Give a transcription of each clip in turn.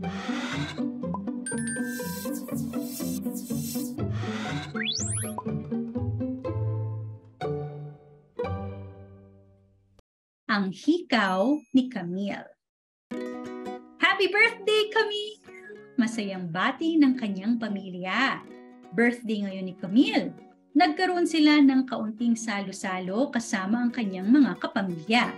Ang hikaw ni Camille. Happy birthday, Camille! Masayang bati ng kanyang pamilya. Birthday ngayon ni Camille. Nagkaroon sila ng kaunting salo-salo kasama ang kanyang mga kapamilya.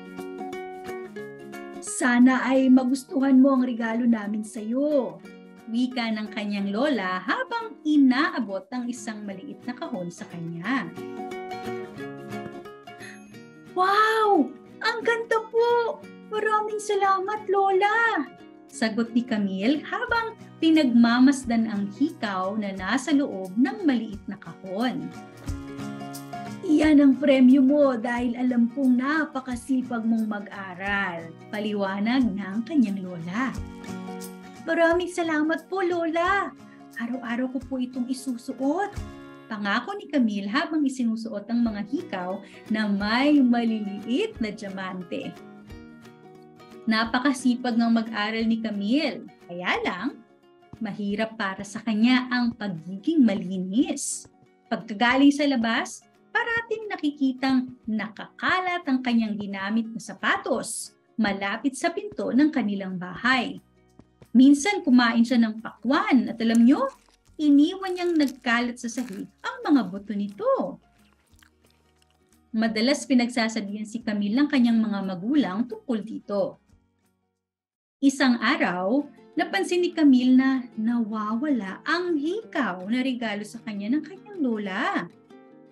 Sana ay magustuhan mo ang regalo namin sa iyo. Wika ng kanyang lola habang inaabot ang isang maliit na kahon sa kanya. Wow! Ang ganda po! Maraming salamat, Lola! Sagot ni Camille habang pinagmamasdan ang hikaw na nasa loob ng maliit na kahon. Iyan ang premyo mo dahil alam kong napakasipag mong mag-aral. Paliwanag ng kanyang lola. Maraming salamat po, Lola! Araw-araw ko po itong isusuot. Pangako ni Camille habang isinusuot ang mga hikaw na may maliliit na diamante. Napakasipag ng mag-aral ni Camille, kaya lang, mahirap para sa kanya ang pagiging malinis. Pagkagaling sa labas, parating nakikitang nakakalat ang kanyang ginamit na sapatos malapit sa pinto ng kanilang bahay. Minsan kumain siya ng pakwan at alam nyo, iniwan niyang nagkalat sa sahig ang mga buto nito. Madalas pinagsasabihan si Camille ng kanyang mga magulang tungkol dito. Isang araw, napansin ni Camille na nawawala ang hikaw na regalo sa kanya ng kanyang lola.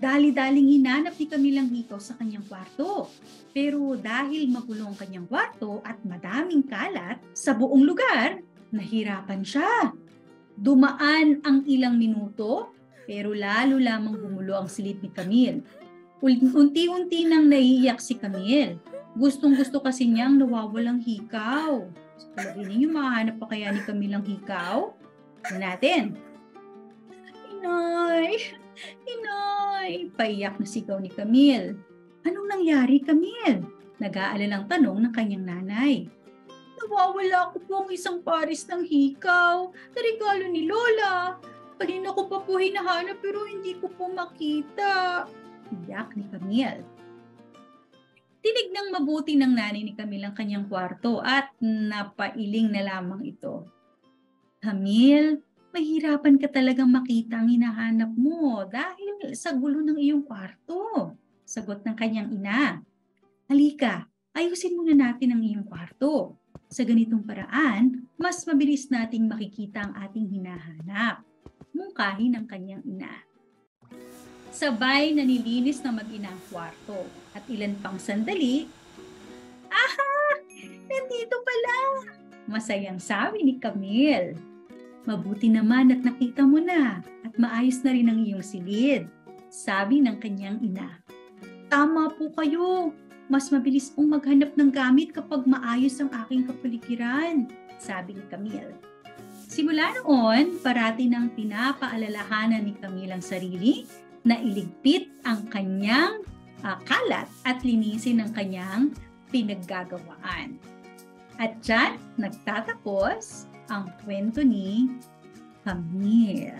Dali-daling hinanap ni Camille ang hikaw sa kanyang kwarto. Pero dahil magulo ang kanyang kwarto at madaming kalat sa buong lugar, nahirapan siya. Dumaan ang ilang minuto, pero lalo lamang gumulo ang silid ni Camille. Unti-unti nang naiiyak si Camille. Gustong-gusto kasi niyang nawawalang hikaw. So, palagi ninyo mahanap pa kaya ni Camille ang hikaw? Tignan natin. Inay! Inay! Paiyak na sigaw ni Camille. Anong nangyari, Camille? Nag-aalalang tanong ng kanyang nanay. Nawawala ko po ang isang pares ng hikaw na regalo ni Lola. Kanina ko pa po hinahanap pero hindi ko po makita. Iyak ni Camille. Tinignang mabuti ng nanay ni Camille ang kanyang kwarto at napailing na lamang ito. Camille, mahirapan ka talagang makita ang hinahanap mo dahil sa gulo ng iyong kwarto. Sagot ng kanyang ina. Halika, ayusin muna natin ang iyong kwarto. Sa ganitong paraan, mas mabilis nating makikita ang ating hinahanap. Mungkahi ng kanyang ina. Sabay na nilinis na mag-ina ang kwarto at ilan pang sandali, aha! Nandito pala! Masayang sabi ni Camille. Mabuti naman at nakita mo na at maayos na rin ang iyong silid, sabi ng kanyang ina. Tama po kayo. Mas mabilis pong maghanap ng gamit kapag maayos ang aking kapaligiran, sabi ni Camille. Simula noon, parati nang pinapaalalahanan ni Camille ang sarili na iligpit ang kanyang kalat at linisin ang kanyang pinaggagawaan. At dyan, nagtatapos ang kwento ni Camille.